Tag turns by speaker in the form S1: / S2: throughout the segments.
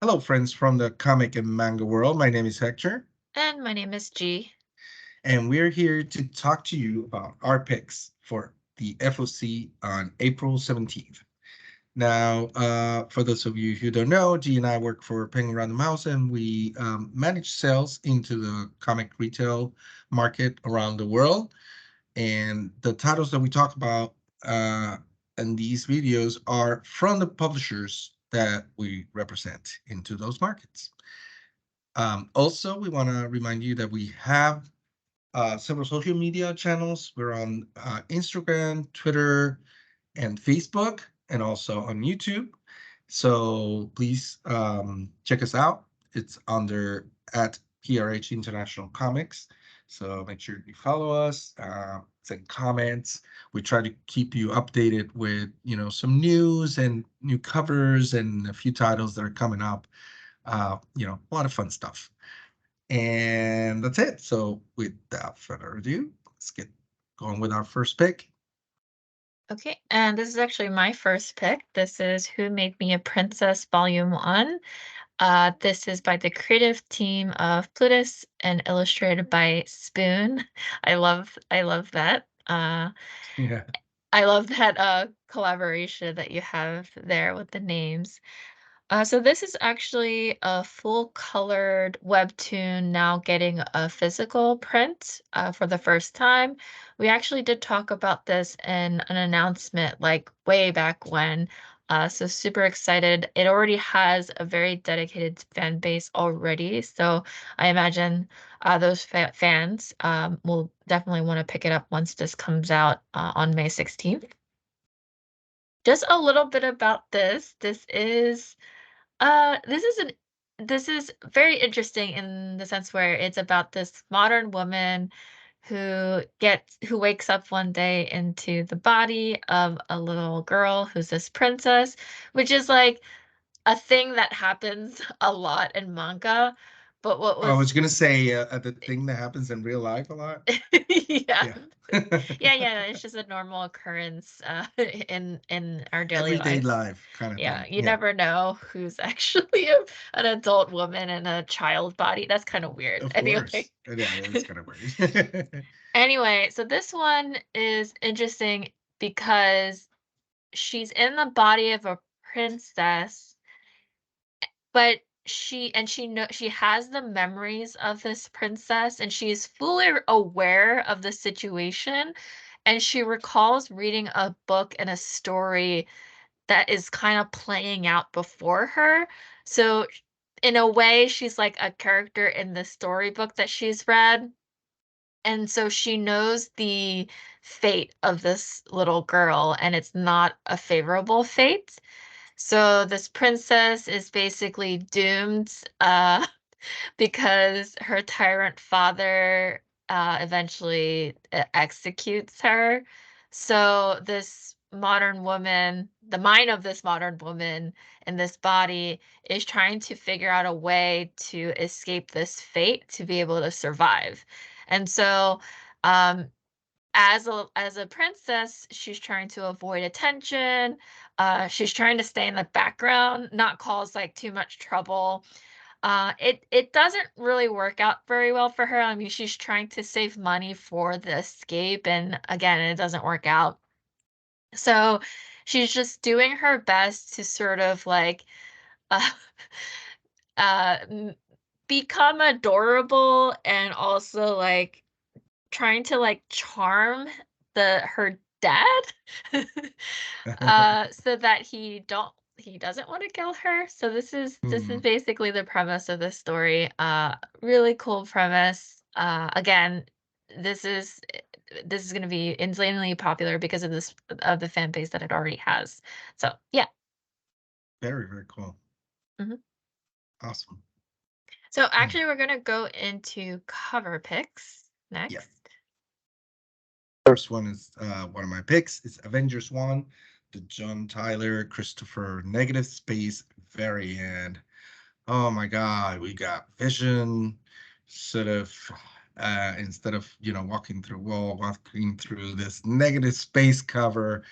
S1: Hello, friends from the comic and manga world. My name is Hector,
S2: And my name is G.
S1: and we're here to talk to you about our picks for the FOC on April 17th. Now, for those of you who don't know, G and I work for Penguin Random House, and we manage sales into the comic retail market around the world. And the titles that we talk about in these videos are from the publishers that we represent into those markets. Also, we want to remind you that we have several social media channels. We're on Instagram, Twitter, and Facebook, and also on YouTube. So please check us out. It's under at PRH International Comics. So make sure you follow us, send comments. We try to keep you updated with some news and new covers and a few titles that are coming up. A lot of fun stuff. And that's it. So without further ado, let's get going with our first pick.
S2: Okay, and this is actually my first pick. This is Who Made Me a Princess Volume 1. This is by the creative team of Plutus and illustrated by Spoon. I love that.
S1: Yeah.
S2: I love that collaboration that you have there with the names. So this is actually a full colored webtoon now getting a physical print for the first time. We actually did talk about this in an announcement like way back when. So super excited. It already has a very dedicated fan base already. So I imagine those fans will definitely want to pick it up once this comes out on May 16th. Just a little bit about this. This is very interesting in the sense where it's about this modern woman who wakes up one day into the body of a little girl who's this princess, which is like a thing that happens a lot in manga. But what
S1: I
S2: was
S1: was gonna say the thing that happens in real life a lot.
S2: yeah.
S1: Yeah.
S2: Yeah, it's just a normal occurrence in our daily
S1: Everyday
S2: lives.
S1: life kind of
S2: Yeah,
S1: thing.
S2: you
S1: Yeah.
S2: never know who's actually an adult woman in a child body. That's kind of weird.
S1: Of
S2: Anyway.
S1: course. Yeah, that's kind of weird.
S2: Anyway, so this one is interesting because she's in the body of a princess, but she has the memories of this princess and she's fully aware of the situation, and she recalls reading a book and a story that is kind of playing out before her. So in a way, she's like a character in the storybook that she's read. And so she knows the fate of this little girl, and it's not a favorable fate. So this princess is basically doomed because her tyrant father eventually executes her. So this modern woman, the mind of this modern woman in this body is trying to figure out a way to escape this fate to be able to survive. And so um as a princess, she's trying to avoid attention. She's trying to stay in the background, not cause like too much trouble. It doesn't really work out very well for her. I mean, she's trying to save money for the escape, and again, it doesn't work out. So she's just doing her best to sort of like uh, m- become adorable and also like trying to like charm her dad so that he doesn't want to kill her. So this is
S1: Hmm.
S2: basically the premise of the story. Really cool premise. Again, this is this is going to be insanely popular because of the fan base that it already has. So yeah.
S1: Very, very cool.
S2: Mhm.
S1: Awesome.
S2: So
S1: Hmm.
S2: actually, we're going to go into cover picks
S1: Yeah.
S2: next.
S1: First one is one of my picks. It's Avengers 1, the John Tyler, Christopher Negative Space variant. Oh my God, we got Vision, sort of instead of walking through wall, walking through this negative space cover.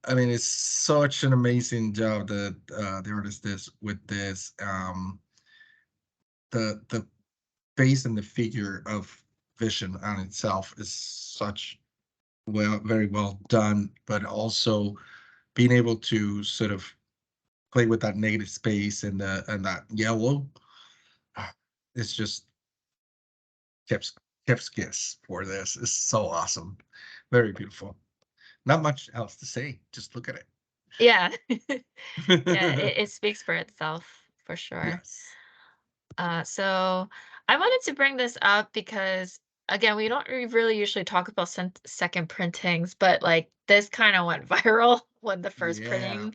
S1: I mean, it's such an amazing job that the artist did with this. The face and the figure of Vision on itself is such very well done, but also being able to sort of play with that negative space and that yellow. It's just Kev's kiss for this is so awesome, very beautiful. Not much else to say. Just look at
S2: Yeah. Yeah,
S1: it.
S2: it speaks for itself for sure.
S1: Yes.
S2: So I wanted to bring this up because again, we don't really usually talk about second printings, but like this kind of went viral when the first
S1: Yeah.
S2: printing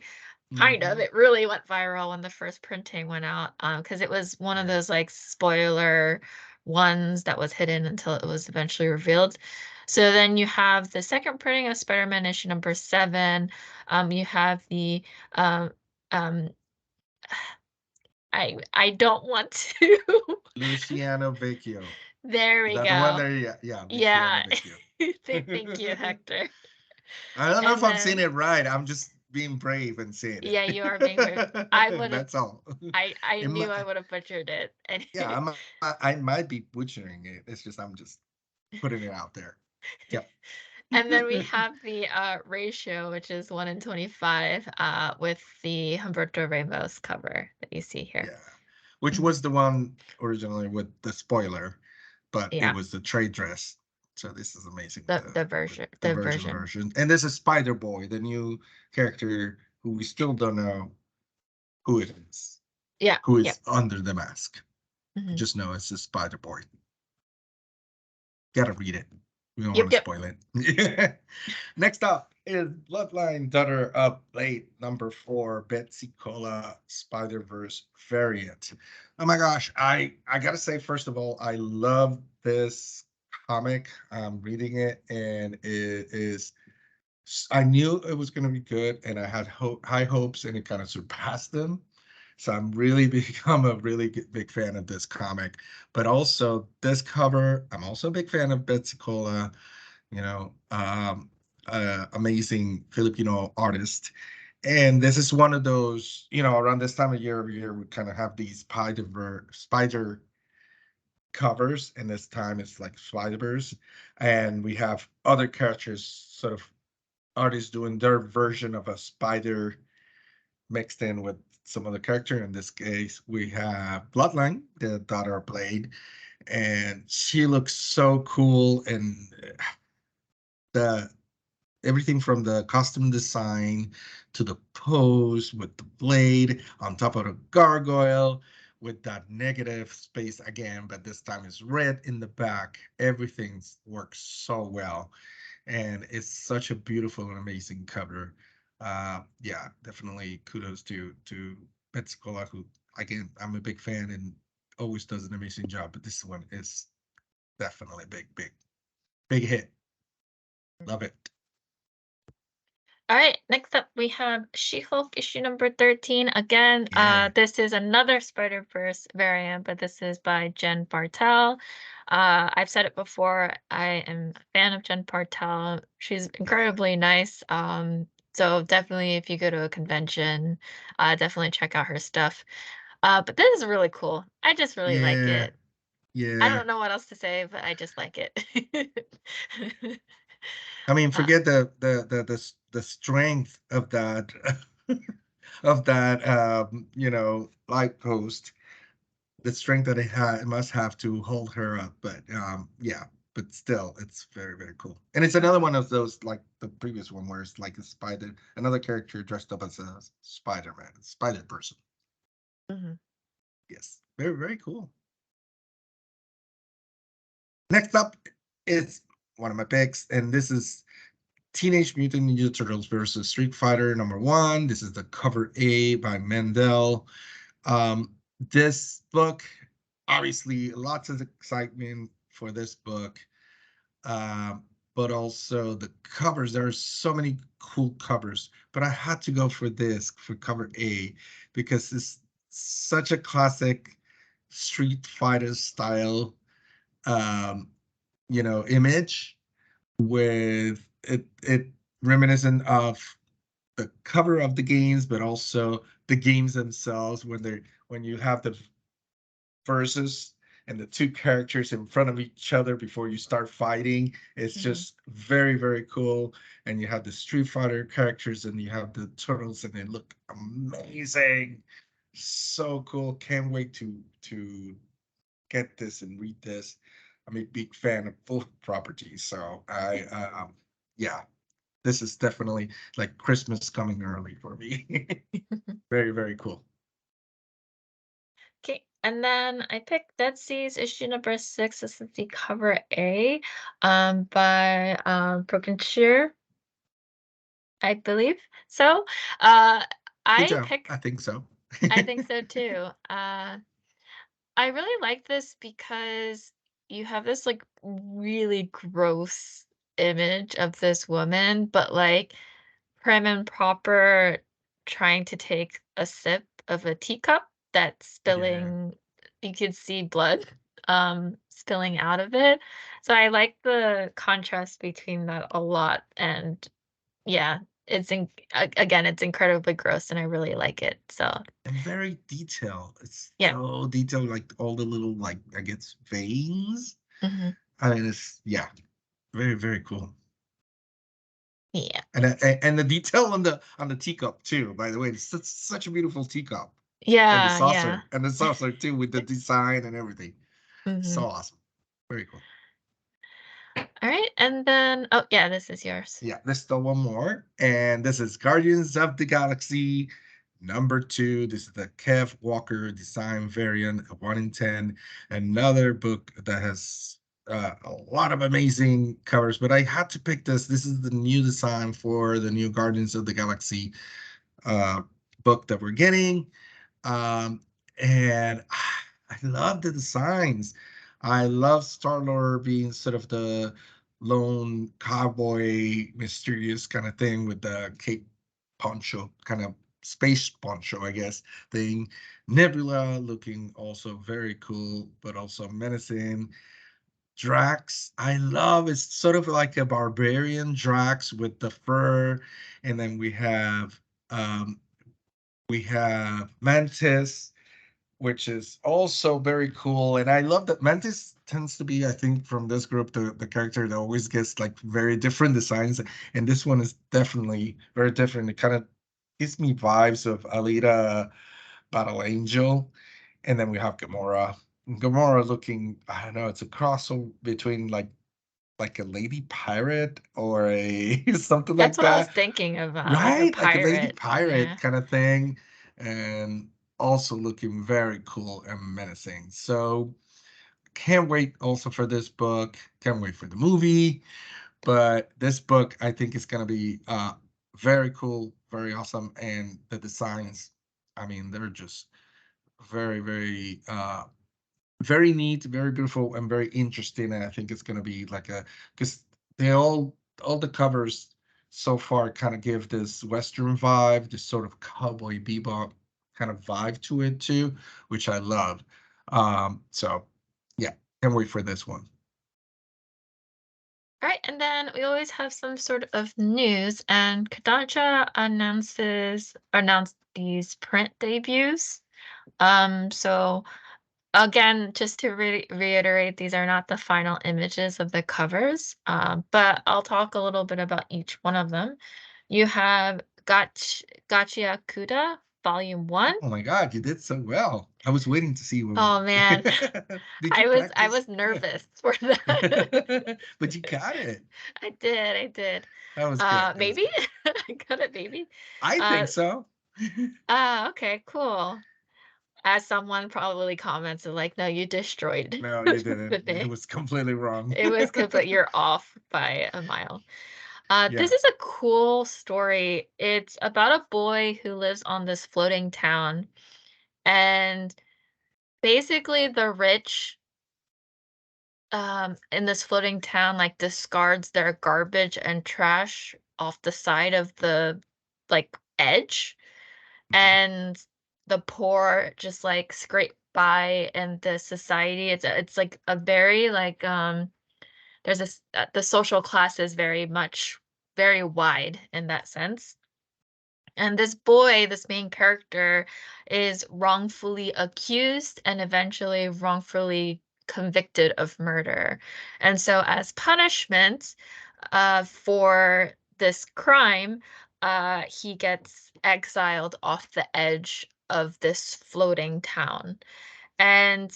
S2: kind of
S1: Hmm.
S2: it really went viral when the first printing went out because it was one of
S1: Yeah.
S2: those like spoiler ones that was hidden until it was eventually revealed. So then you have the second printing of Spider-Man issue number 7. You have the um, um, I don't want to.
S1: Luciano Vecchio.
S2: There
S1: Is
S2: we
S1: that the one
S2: go.
S1: there? Yeah, yeah, Luciano
S2: Yeah.
S1: Vecchio.
S2: Thank you, Hector.
S1: I don't know if
S2: And
S1: I'm saying
S2: then
S1: it right. I'm just being brave and saying
S2: yeah, you are being brave. I
S1: it.
S2: would have
S1: That's all.
S2: I
S1: It
S2: knew
S1: might,
S2: I would have butchered it. And
S1: yeah, I might be butchering it. It's just I'm just putting it out there. Yep.
S2: and then we have the ratio, which is 1 in 25, with the Humberto Ramos cover that you see here.
S1: Yeah. Which
S2: Mhm.
S1: was the one originally with the spoiler, but it
S2: Yeah,
S1: was the trade dress. So this is amazing.
S2: the version
S1: The
S2: the version.
S1: version. And this is Spider Boy, the new character who we still don't know who it is,
S2: Yeah,
S1: who
S2: yep.
S1: is under the mask. We
S2: Mhm.
S1: just know it's a Spider Boy. Gotta read it. We don't want
S2: Yep,
S1: to
S2: yep.
S1: spoil it. Next up is Bloodline Daughter of Blade number 4, Betsy Cola Spider Verse variant. Oh my gosh, I gotta say first of all, I love this comic. I'm reading it, and it is. I knew it was going to be good, and I had high hopes, and it kind of surpassed them. So I'm really become a really big fan of this comic, but also this cover. I'm also a big fan of Betsy Cola, you know, amazing Filipino artist. And this is one of those, around this time of year every year, we kind of have these spider covers, and this time it's like Spider-Verse. And we have other characters, sort of artists doing their version of a spider mixed in with some other character. In this case, we have Bloodline, the daughter of Blade, and she looks so cool. And the everything from the costume design to the pose with the blade on top of the gargoyle with that negative space again, but this time it's red in the back. Everything works so well, and it's such a beautiful and amazing cover. Yeah, definitely kudos to Pensacola, who again I'm a big fan and always does an amazing job. But this one is definitely big hit. Love it.
S2: All right, next up we have She-Hulk issue number 13. Again,
S1: Yeah,
S2: this is another Spider-Verse variant, but this is by Jen Bartel. I've said it before, I am a fan of Jen Bartel. She's
S1: yeah,
S2: incredibly nice. So definitely if you go to a convention, definitely check out her stuff. But this is really cool. I just really like
S1: yeah,
S2: it. I
S1: yeah.
S2: don't know what else to say, but I just like it.
S1: I mean,
S2: uh,
S1: forget the strength of that of that light post, the strength that it must have to hold her up. But yeah, but still, it's very cool. And it's another one of those, like the previous one, where it's like a spider, another character dressed up as a Spider-Man, spider person.
S2: mhm.
S1: Yes, very cool. Next up is one of my picks, and this is Teenage Mutant Ninja Turtles versus Street Fighter #1. This is the cover A by Mendel. This book, obviously, lots of excitement for this book, um, but also the covers. There are so many cool covers, but I had to go for this for cover A because it's such a classic Street Fighter style, um, image with it reminiscent of the cover of the games, but also the games themselves when you have the versus and the two characters in front of each other before you start fighting. It's
S2: Mhm.
S1: just very, very cool. And you have the Street Fighter characters and you have the turtles, and they look amazing. So cool. Can't wait to get this and read this. I'm a big fan of both properties. So yeah, this is definitely like Christmas coming early for me. Very, very cool.
S2: Okay, and then I picked Dead Seas issue number 6. This is the cover A, by Progencher, I believe. So,
S1: Good
S2: I
S1: job.
S2: picked.
S1: I think so.
S2: I think so too. I really like this because you have this like really gross image of this woman, but like prim and proper, trying to take a sip of a teacup that's
S1: Yeah.
S2: spilling. You could see blood spilling out of it. So I like the contrast between that a lot. And yeah, again, it's incredibly gross and I really like it. So
S1: And very detailed. It's
S2: yeah.
S1: so detailed, like all the little, like, I guess, veins.
S2: Hmm.
S1: I mean, it's, yeah, very, very cool.
S2: Yeah.
S1: And the detail on the teacup too. By the way, it's such a beautiful teacup,
S2: Yeah, yeah.
S1: and the saucer too, with the design and everything. So
S2: Hmm.
S1: awesome. Very cool.
S2: All right, and then oh yeah, this is yours.
S1: Yeah, there's still one more, and this is Guardians of the Galaxy #2. This is the Kev Walker design variant, 1 in 10. Another book that has a lot of amazing covers, but I had to pick this. This is the new design for the new Guardians of the Galaxy uh, book that we're getting. Um, and I love the designs. I love Star-Lord being sort of the lone cowboy, mysterious kind of thing with the cape poncho, kind of space poncho, I guess, thing. Nebula looking also very cool, but also menacing. Drax, I love it's sort of like a barbarian Drax with the fur, and then um we have Mantis, which is also very cool. And I love that Mantis tends to be, I think, from this group, the character that always gets like very different designs. And this one is definitely very different. It kind of gives me vibes of Alita Battle Angel. And then we have Gamora. Gamora looking, I don't know, it's a crossover between like a lady pirate or a something
S2: That's
S1: like
S2: what I was
S1: that.
S2: thinking about, like a
S1: Right? Like a lady
S2: pirate.
S1: pirate
S2: Yeah.
S1: kind of thing, and also looking very cool and menacing. So can't wait also for this book. Can't wait for the movie. But this book, I think, is gonna be very cool, very awesome, and the designs, I mean, they're just very, very neat, very beautiful, and very interesting. And I think it's gonna be like a because they all the covers so far kind of give this Western vibe, this sort of cowboy bebop kind of vibe to it too, which I love. So yeah, can't wait for this one.
S2: All right, and then we always have some sort of news, and Kodansha announced these print debuts. So again, just to reiterate, these are not the final images of the covers, but I'll talk a little bit about each one of them. You have Gachiakuta, Volume 1.
S1: Oh my God, you did so well. I was waiting to see when
S2: Oh man,
S1: did you
S2: I
S1: practice?
S2: was nervous for that.
S1: But you got it.
S2: I did.
S1: That was good. That was
S2: Maybe
S1: good.
S2: I got it, maybe.
S1: I
S2: Uh,
S1: think so.
S2: okay, cool. As someone probably commented, like, no, you destroyed
S1: No, you didn't.
S2: the
S1: It
S2: day.
S1: was completely wrong.
S2: It was complete. You're off by a mile. This
S1: Yeah.
S2: is a cool story. It's about a boy who lives on this floating town, and basically the rich in this floating town like discards their garbage and trash off the side of the like edge,
S1: Mhm.
S2: and the poor just like scrape by in the society. It's like a very like there's this the social class is very much very wide in that sense. And this boy, this main character, is wrongfully accused and eventually wrongfully convicted of murder. And so, as punishment for this crime, he gets exiled off the edge of this floating town. And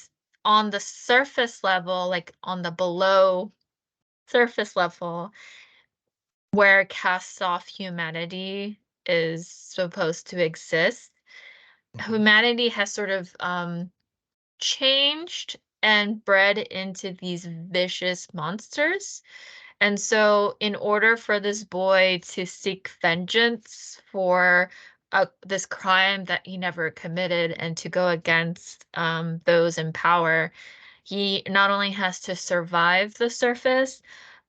S2: on the surface level, like on the below surface level, where cast off humanity is supposed to exist,
S1: Mhm.
S2: humanity has sort of changed and bred into these vicious monsters. And so, in order for this boy to seek vengeance for this crime that he never committed and to go against those in power, he not only has to survive the surface,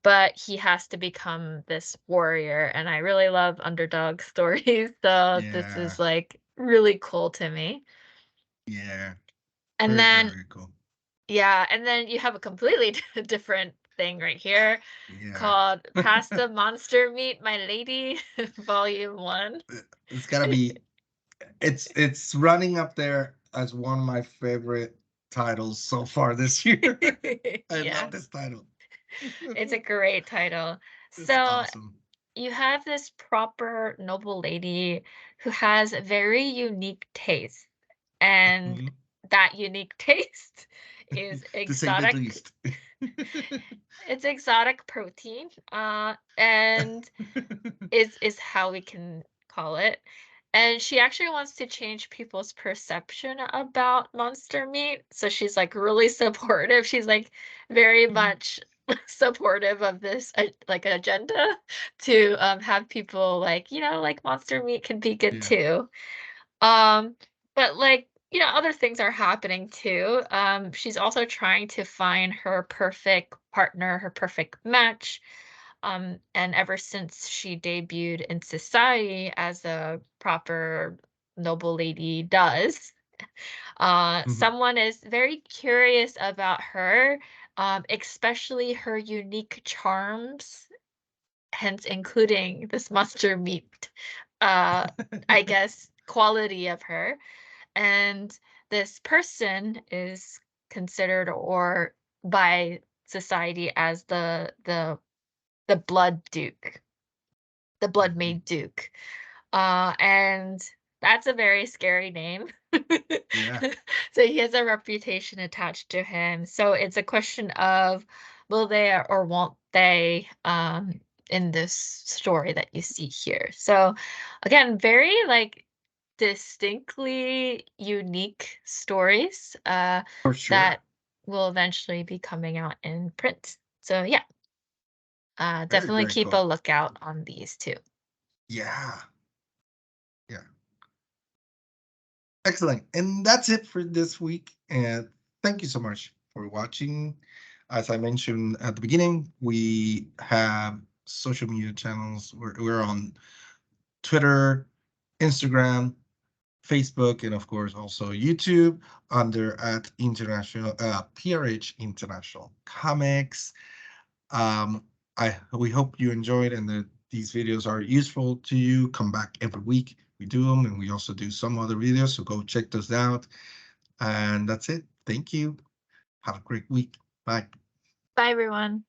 S2: but he has to become this warrior. And I really love underdog stories. So, this
S1: Yeah,
S2: is like really cool to me.
S1: yeah,
S2: And
S1: very,
S2: then
S1: very cool.
S2: yeah, and then you have a completely different thing right here
S1: Yeah.
S2: called Pasta Monster Meat My Lady Volume 1.
S1: It's gotta be it's running up there as one of my favorite titles so far this year. I
S2: Yeah,
S1: love this title.
S2: it's a great title.
S1: It's
S2: So
S1: awesome.
S2: you have this proper noble lady who has very unique taste, and
S1: Mhm.
S2: that unique taste is
S1: To say the
S2: exotic.
S1: least.
S2: It's exotic protein, and is how we can call it. And she actually wants to change people's perception about monster meat. So she's like really supportive. She's like very much supportive of this like agenda to have people like, like monster meat can be good
S1: Yeah.
S2: too. Um, but like, other things are happening too. She's also trying to find her perfect partner, her perfect match. And ever since she debuted in society as a proper noble lady does,
S1: Mhm.
S2: someone is very curious about her, especially her unique charms, hence including this monster meat, uh, I guess, quality of her. And this person is considered or by society as the blood duke, the blood
S1: Mhm.
S2: made duke. And that's a very scary name.
S1: Yeah,
S2: So he has a reputation attached to him. So it's a question of will they or won't they in this story that you see here. So again, very like distinctly unique stories
S1: for sure.
S2: that will eventually be coming out in print. So yeah,
S1: Very,
S2: definitely
S1: very
S2: keep a
S1: cool.
S2: lookout on these too.
S1: Yeah, yeah. Excellent. And that's it for this week. And thank you so much for watching. As I mentioned at the beginning, we have social media channels. We're on Twitter, Instagram, Facebook, and of course also YouTube under at international PRH International Comics. Um, we hope you enjoyed and that these videos are useful to you. Come back every week. We do them, and we also do some other videos. So go check those out. And that's it. Thank you. Have a great week. Bye.
S2: Bye, everyone.